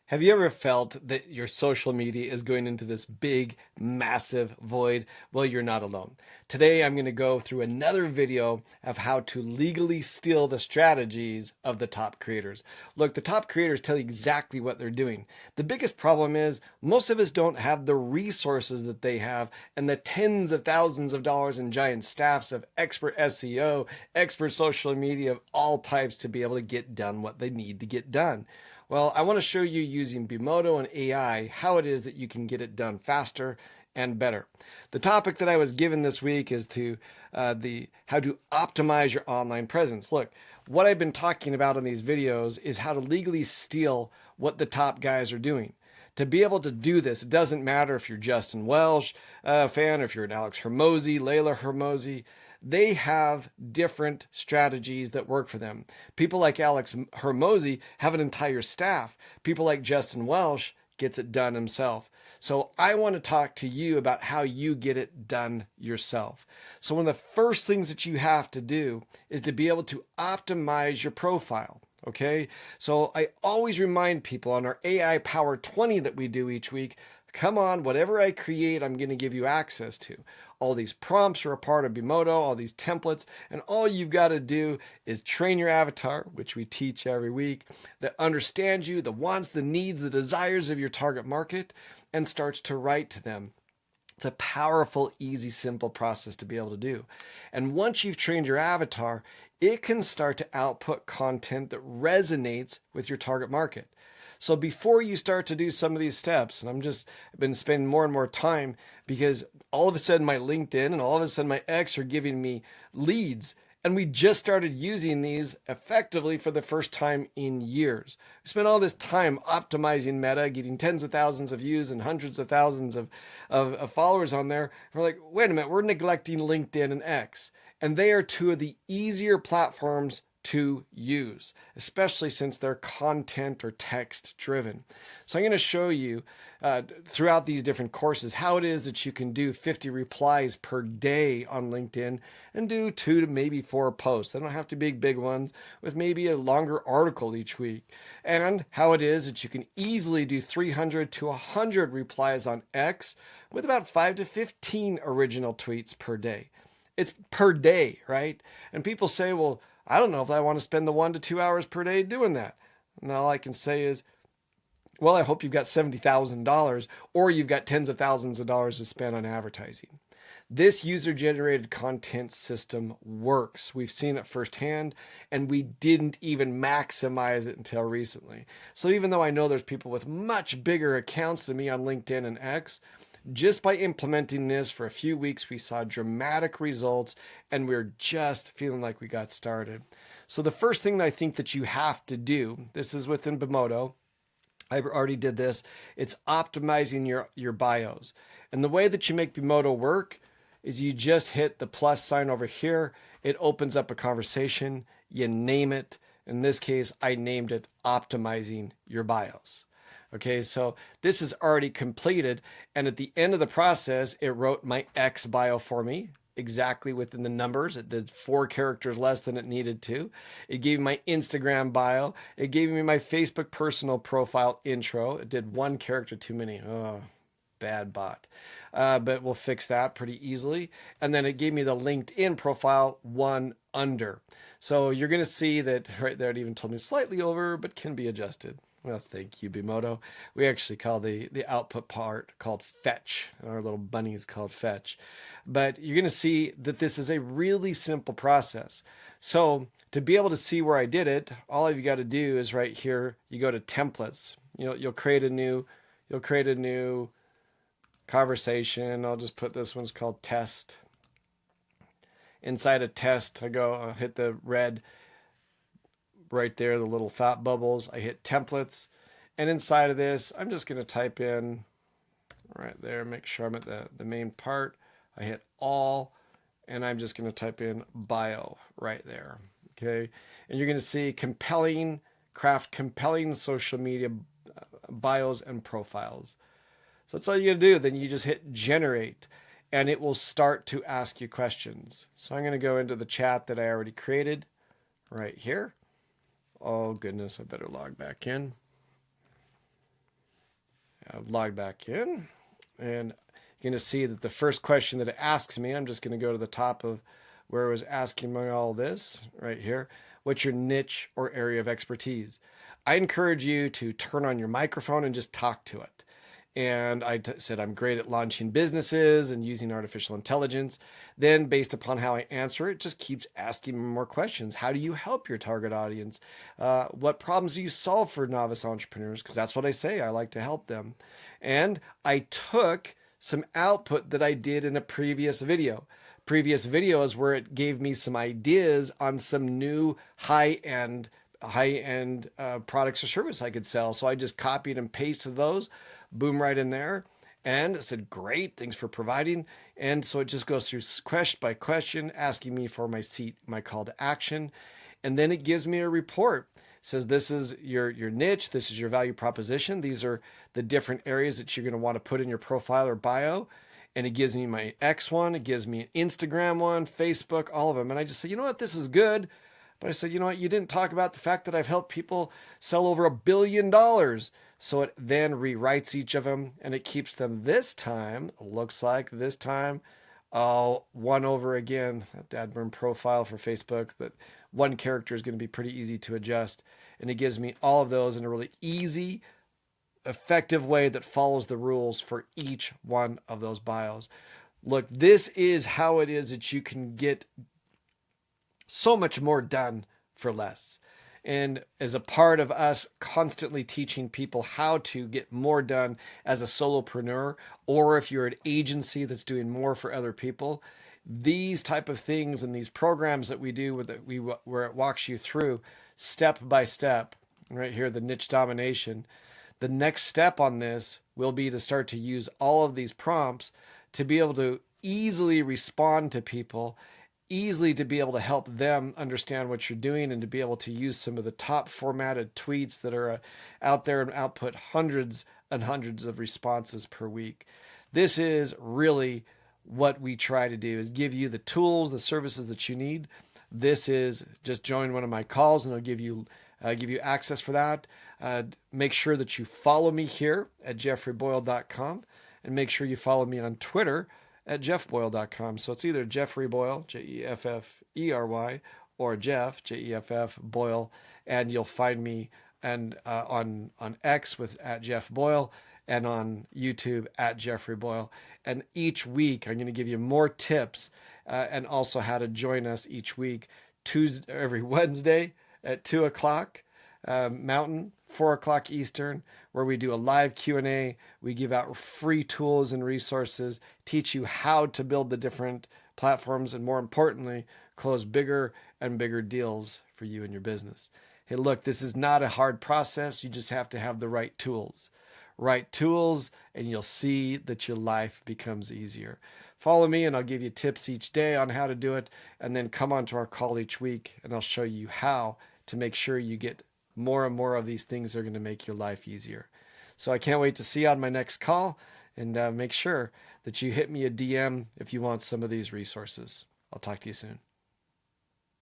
Have you ever felt that your social media is going into this big, massive void? Well, you're not alone. Today, I'm going to go through another video of how to legally steal the strategies of the top creators. Look, the top creators tell you exactly what they're doing. The biggest problem is most of us don't have the resources that they have and the tens of thousands of dollars in giant staffs of expert SEO, expert social media of all types to be able to get done what they need to get done. Well, I want to show you using Bemodo and AI how it is that you can get it done faster and better. The topic that I was given this week is to the how to optimize your online presence. Look, what I've been talking about in these videos is how to legally steal what the top guys are doing. To be able to do this, it doesn't matter if you're Justin Welsh fan, or if you're an Alex Hermosi, Layla Hermosi. They have different strategies that work for them. People like Alex Hermosi have an entire staff. People like Justin Welsh gets it done himself. So I want to talk to you about how you get it done yourself. So one of the first things that you have to do is to be able to optimize your profile. Okay, so I always remind people on our AI Power 20 that we do each week, come on, whatever I create, I'm going to give you access to. All these prompts are a part of Bemodo, all these templates, and all you've got to do is train your avatar, which we teach every week, that understands you, the wants, the needs, the desires of your target market, and starts to write to them. It's a powerful, easy, simple process to be able to do. And once you've trained your avatar, it can start to output content that resonates with your target market. So before you start to do some of these steps, and I've been spending more and more time because all of a sudden my LinkedIn and all of a sudden my X are giving me leads. And we just started using these effectively for the first time in years. We spent all this time optimizing Meta, getting tens of thousands of views and hundreds of thousands of followers on there. We're like, wait a minute, we're neglecting LinkedIn and X. And they are two of the easier platforms to use, especially since they're content or text driven. So I'm going to show you throughout these different courses how it is that you can do 50 replies per day on LinkedIn and do 2 to maybe 4 posts. They don't have to be big ones, with maybe a longer article each week. And how it is that you can easily do 300 to 100 replies on X with about 5 to 15 original tweets per day. It's per day, right? And people say, well, I don't know if I want to spend the 1 to 2 hours per day doing that. And all I can say is, well, I hope you've got $70,000 or you've got tens of thousands of dollars to spend on advertising. This user generated content system works. We've seen it firsthand, and we didn't even maximize it until recently. So even though I know there's people with much bigger accounts than me on LinkedIn and X, just by implementing this for a few weeks, we saw dramatic results, and we're just feeling like we got started. So the first thing that I think that you have to do, this is within Bemodo, I already did this, it's optimizing your bios. And the way that you make Bemodo work is you just hit the plus sign over here. It opens up a conversation. You name it. In this case, I named it Optimizing Your Bios. Okay, so this is already completed. And at the end of the process, it wrote my X bio for me exactly within the numbers. It did 4 characters less than it needed to. It gave me my Instagram bio. It gave me my Facebook personal profile intro. It did 1 character too many. Oh, bad bot. But we'll fix that pretty easily. And then it gave me the LinkedIn profile 1 under. So you're going to see that right there, it even told me slightly over, but can be adjusted. Well, thank you, Bemodo. We actually call the output part called fetch. Our little bunny is called fetch. But you're going to see that this is a really simple process. So to be able to see where I did it, all you got to do is right here, you go to templates. You'll create a new conversation. I'll just put this one's called test. Inside a test, I'll hit the red right there, the little thought bubbles. I hit templates, and inside of this, I'm just going to type in right there, make sure I'm at the main part. I hit all, and I'm just going to type in bio right there. Okay, and you're going to see craft compelling social media bios and profiles. So that's all you got to do. Then you just hit generate, and it will start to ask you questions. So I'm going to go into the chat that I already created right here. Oh goodness, I better log back in. log back in, and you're going to see that the first question that it asks me, I'm just going to go to the top of where it was asking me all this right here. What's your niche or area of expertise? I encourage you to turn on your microphone and just talk to it. And said I'm great at launching businesses and using artificial intelligence. Then, based upon how I answer it, just keeps asking me more questions. How do you help your target audience? What problems do you solve for novice entrepreneurs? Because that's what I say. I like to help them. And I took some output that I did in a previous video. Previous videos where it gave me some ideas on some new high-end products or service I could sell. So I just copied and pasted those, boom, right in there. And it said, great, thanks for providing. And so it just goes through question by question, asking me for my call to action. And then it gives me a report. It says, this is your niche. This is your value proposition. These are the different areas that you're going to want to put in your profile or bio. And it gives me my X one. It gives me an Instagram one, Facebook, all of them. And I just say, you know what, this is good. But I said, you know what, you didn't talk about the fact that I've helped people sell over $1 billion. So it then rewrites each of them, and it keeps them this time, looks like this time, one over again, that dadburn profile for Facebook, that one character is going to be pretty easy to adjust. And it gives me all of those in a really easy, effective way that follows the rules for each one of those bios. Look, this is how it is that you can get so much more done for less. And as a part of us constantly teaching people how to get more done as a solopreneur, or if you're an agency that's doing more for other people, these type of things and these programs that we do where it walks you through step by step, right here, the niche domination. The next step on this will be to start to use all of these prompts to be able to easily respond to people, easily to be able to help them understand what you're doing, and to be able to use some of the top formatted tweets that are out there and output hundreds and hundreds of responses per week. This is really what we try to do, is give you the tools, the services that you need. This is just join one of my calls and I'll give you access for that. Make sure that you follow me here at jeffreyboyle.com, and make sure you follow me on Twitter at jeffboyle.com. So it's either Jeffrey Boyle, Jeffrey, or Jeff, Jeff Boyle, and you'll find me and on X with at Jeff Boyle, and on YouTube at Jeffrey Boyle. And each week I'm going to give you more tips and also how to join us each week, every Wednesday at 2 o'clock Mountain, 4 o'clock Eastern, where we do a live Q&A. We give out free tools and resources, teach you how to build the different platforms, and more importantly, close bigger and bigger deals for you and your business. Hey, look, this is not a hard process. You just have to have the right tools. Right tools, and you'll see that your life becomes easier. Follow me and I'll give you tips each day on how to do it, and then come on to our call each week and I'll show you how to make sure you get more and more of these things that are going to make your life easier. So I can't wait to see you on my next call, and make sure that you hit me a DM if you want some of these resources. I'll talk to you soon.